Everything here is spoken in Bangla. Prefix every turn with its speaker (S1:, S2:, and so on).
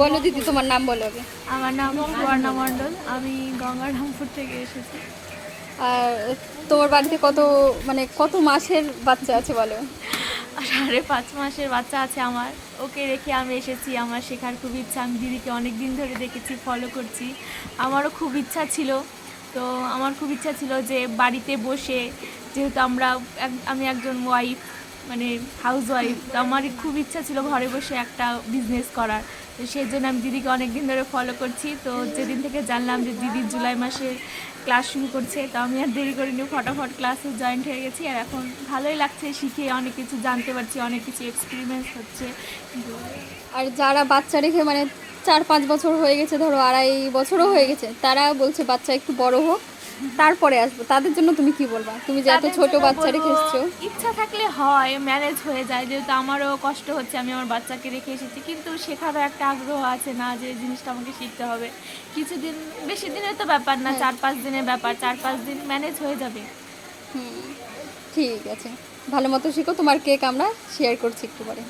S1: বলো দিদি, তোমার নাম বলো আগে।
S2: আমার নাম সুবর্ণা মণ্ডল, আমি গঙ্গারামপুর থেকে এসেছি।
S1: আর তোমার বাড়িতে কত মাসের বাচ্চা আছে বলো?
S2: 5.5 মাসের বাচ্চা আছে আমার। ওকে রেখে আমি এসেছি। আমার শেখার খুব ইচ্ছা, আমি দিদিকে অনেক দিন ধরে দেখেছি, ফলো করছি। আমারও খুব ইচ্ছা ছিল, তো আমার খুব ইচ্ছা ছিল যে বাড়িতে বসে, যেহেতু আমি একজন ওয়াইফ, মানে হাউস ওয়াইফ, তো আমার খুব ইচ্ছা ছিল ঘরে বসে একটা বিজনেস করার। তো সেই জন্য আমি দিদিকে অনেক দিন ধরে ফলো করছি। তো যেদিন থেকে জানলাম যে দিদি জুলাই মাসে ক্লাস শুরু করছে, তো আমি আর দেরি করিনি, ফটাফট ক্লাসে জয়েন্ট হয়ে গেছি। আর এখন ভালোই লাগছে, শিখে অনেক কিছু জানতে পারছি, অনেক কিছু এক্সপেরিমেন্স হচ্ছে।
S1: আর যারা বাচ্চা রেখে 4-5 বছর হয়ে গেছে, ধরো 2.5 বছরও হয়ে গেছে, তারা বলছে বাচ্চা একটু বড় হোক তারপরে আসবো, তাদের জন্য তুমি কি বলবা? তুমি যে এত
S2: তাদের
S1: ছোট
S2: জন্য
S1: বাচ্চা
S2: বলবো,
S1: রেখে এসছো।
S2: ইচ্ছা থাকলে হয়, ম্যানেজ হয়ে যায়। যেহেতু আমারও কষ্ট হচ্ছে, আমি আমার বাচ্চাকে রেখে এসেছি, কিন্তু শেখারও একটা আগ্রহ আছে না যে জিনিসটা আমাকে শিখতে হবে। কিছুদিন, বেশি দিনের তো ব্যাপার না,
S1: হ্যাঁ।
S2: 4-5 দিনের ব্যাপার, 4-5 দিন ম্যানেজ হয়ে যাবে।
S1: হুম, ঠিক আছে। ভালো মতো শিখো, তোমার কেক আমরা শেয়ার করছি একটু পরে।